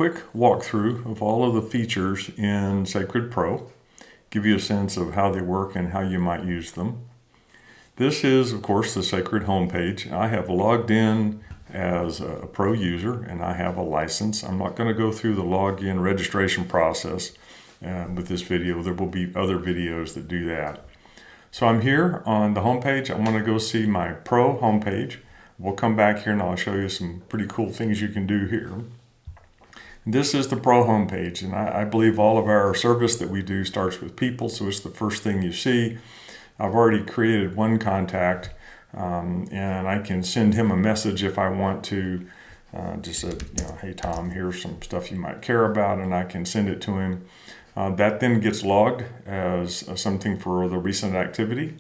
quick walkthrough of all of the features in SACRD PRO, give you a sense of how they work and how you might use them. This is, of course, the SACRD homepage. I have logged in as a pro user and I have a license. I'm not going to go through the login registration process with this video. There will be other videos that do that. So I'm here on the homepage. I'm going to go see my pro homepage. We'll come back here and I'll show you some pretty cool things you can do here. This is the pro homepage, and I believe all of our service that we do starts with people, so it's the first thing you see. I've already created one contact, and I can send him a message if I want to. Just say, hey Tom, here's some stuff you might care about, and I can send it to him. That then gets logged as something for the recent activity.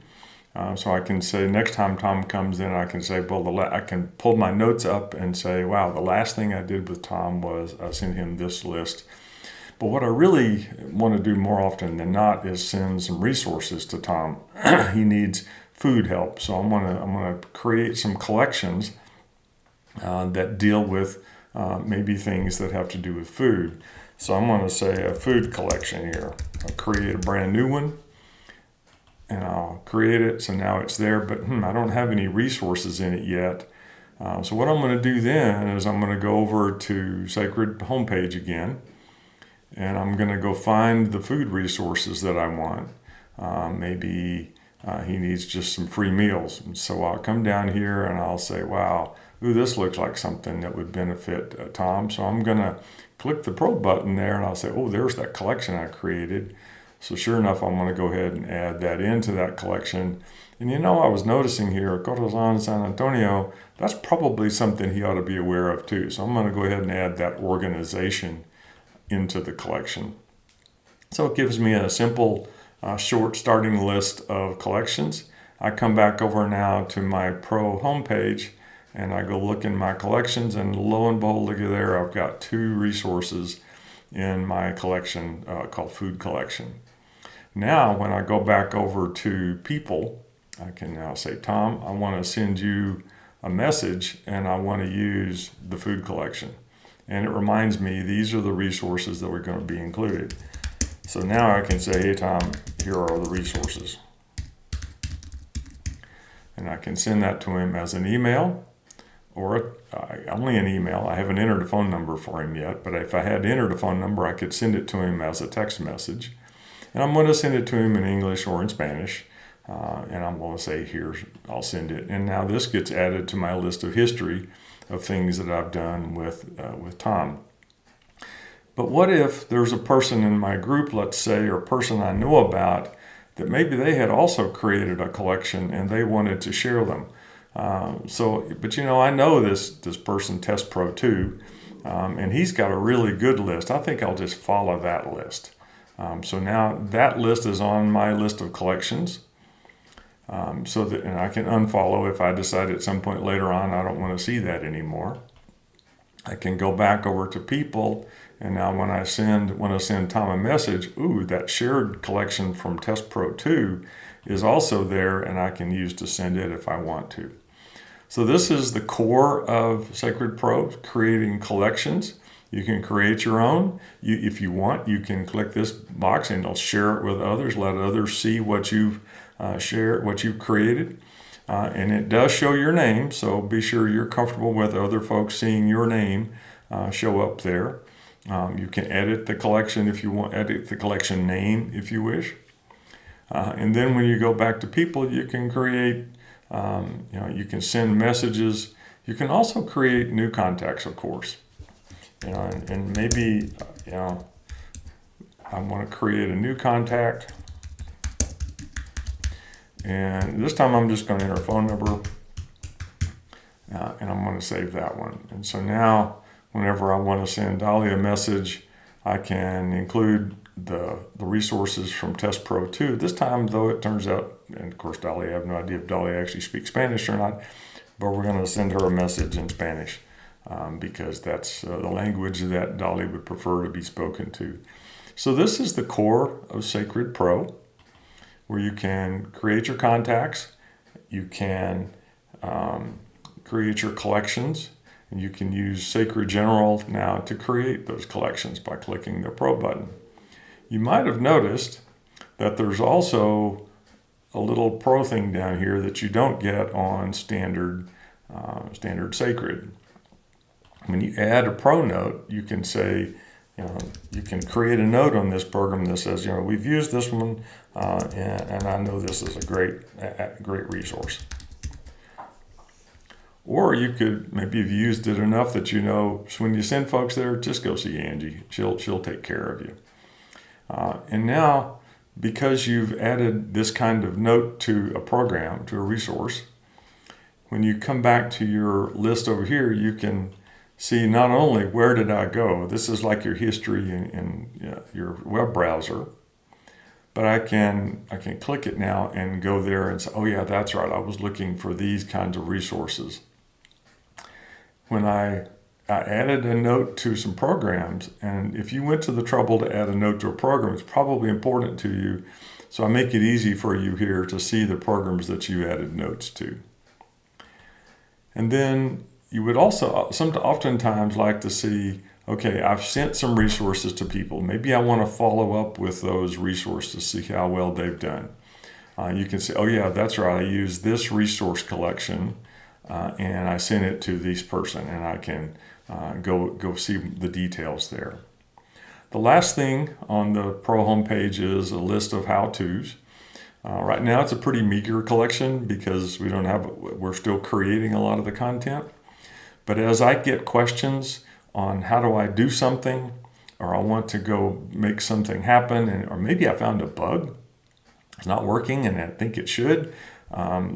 So I can say next time Tom comes in, I can say, well, I can pull my notes up and say, wow, the last thing I did with Tom was I sent him this list. But what I really want to do more often than not is send some resources to Tom. He needs food help, so I'm gonna create some collections that deal with maybe things that have to do with food. So I'm going to say a food collection here. I'll create a brand new one. And I'll create it, so now it's there, but I don't have any resources in it yet. So what I'm going to do then is I'm going to go over to SACRD homepage again, and I'm going to go find the food resources that I want. Maybe he needs just some free meals. And so I'll come down here and I'll say, wow, this looks like something that would benefit Tom. So I'm going to click the Pro button there and I'll say, oh, there's that collection I created. So sure enough, I'm going to go ahead and add that into that collection. And I was noticing here, Corazon San Antonio, that's probably something he ought to be aware of too. So I'm going to go ahead and add that organization into the collection. So it gives me a simple, short starting list of collections. I come back over now to my Pro homepage and I go look in my collections, and lo and behold, look at there, I've got 2 resources in my collection called Food Collection. Now, when I go back over to people, I can now say, Tom, I want to send you a message and I want to use the food collection. And it reminds me, these are the resources that are going to be included. So now I can say, hey Tom, here are the resources. And I can send that to him as an email or only an email. I haven't entered a phone number for him yet, but if I had entered a phone number, I could send it to him as a text message. And I'm going to send it to him in English or in Spanish. And I'm going to say, here, I'll send it. And now this gets added to my list of history of things that I've done with Tom. But what if there's a person in my group, let's say, or a person I know about, that maybe they had also created a collection and they wanted to share them. But I know this person, Test Pro 2, and he's got a really good list. I think I'll just follow that list. So now that list is on my list of collections. And I can unfollow if I decide at some point later on I don't want to see that anymore. I can go back over to people, and now when I want to send Tom a message, that shared collection from Test Pro 2 is also there, and I can use to send it if I want to. So this is the core of SACRD PRO, creating collections. You can create your own. If you want, you can click this box and it'll share it with others, let others see what you've shared, what you've created. And it does show your name, so be sure you're comfortable with other folks seeing your name show up there. You can edit the collection if you want, edit the collection name if you wish. And then when you go back to people, you can create, you can send messages. You can also create new contacts, of course. And maybe, I want to create a new contact. And this time I'm just going to enter a phone number. And I'm going to save that one. And so now, whenever I want to send Dolly a message, I can include the resources from Test Pro 2. This time, though, it turns out, and of course, Dolly, I have no idea if Dolly actually speaks Spanish or not, but we're going to send her a message in Spanish. Because that's the language that Dolly would prefer to be spoken to. So this is the core of SACRD PRO, where you can create your contacts, you can create your collections, And you can use SACRD General now to create those collections by clicking the Pro button. You might have noticed that there's also a little Pro thing down here that you don't get on standard SACRD. When you add a Pro note, you can say, you can create a note on this program that says, we've used this one, and I know this is a great resource. Or you could, maybe you've used it enough that so when you send folks there, just go see Angie. She'll take care of you. And now, because you've added this kind of note to a program, to a resource, when you come back to your list over here, you can see not only where did I go, this is like your history in your web browser, but I can click it now and go there and say, oh yeah, that's right, I was looking for these kinds of resources. When I added a note to some programs, and if you went to the trouble to add a note to a program, it's probably important to you, so I make it easy for you here to see the programs that you added notes to. And then you would also oftentimes like to see, okay, I've sent some resources to people. Maybe I want to follow up with those resources to see how well they've done. You can say, oh yeah, that's right, I used this resource collection and I sent it to this person, and I can go see the details there. The last thing on the Pro homepage is a list of how-tos. Right now it's a pretty meager collection because we're still creating a lot of the content. But as I get questions on how do I do something, or I want to go make something happen, or maybe I found a bug, it's not working and I think it should,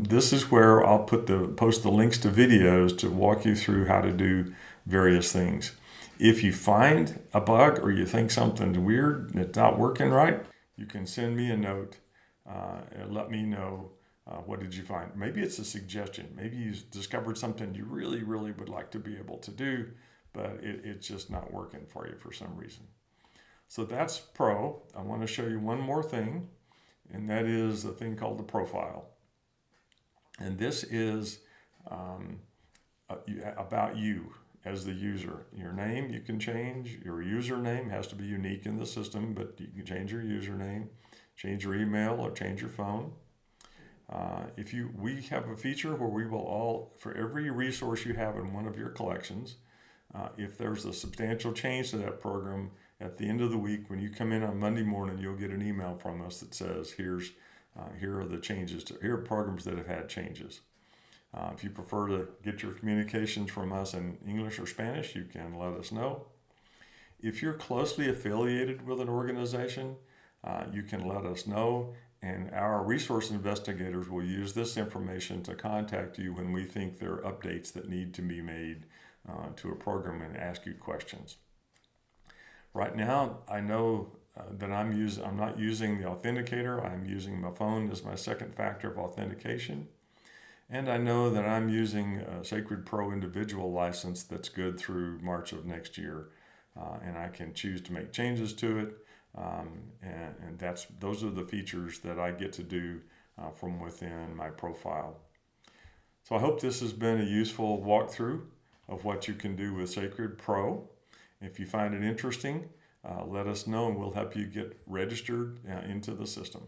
this is where I'll post the links to videos to walk you through how to do various things. If you find a bug or you think something's weird, it's not working right, you can send me a note and let me know what did you find. Maybe it's a suggestion. Maybe you discovered something you really, really would like to be able to do, but it's just not working for you for some reason. So that's Pro. I want to show you one more thing, and that is a thing called the profile. And this is about you as the user. Your name you can change. Your username has to be unique in the system, but you can change your username, change your email, or change your phone. We have a feature where we will for every resource you have in one of your collections, if there's a substantial change to that program, at the end of the week, when you come in on Monday morning, you'll get an email from us that says, here are the changes, here are programs that have had changes. If you prefer to get your communications from us in English or Spanish, you can let us know. If you're closely affiliated with an organization, you can let us know, and our resource investigators will use this information to contact you when we think there are updates that need to be made to a program and ask you questions. Right now, I know that I'm not using the authenticator. I'm using my phone as my second factor of authentication. And I know that I'm using a SACRD PRO individual license that's good through March of next year. And I can choose to make changes to it. And those are the features that I get to do from within my profile. So I hope this has been a useful walkthrough of what you can do with SACRD PRO. If you find it interesting, let us know and we'll help you get registered into the system.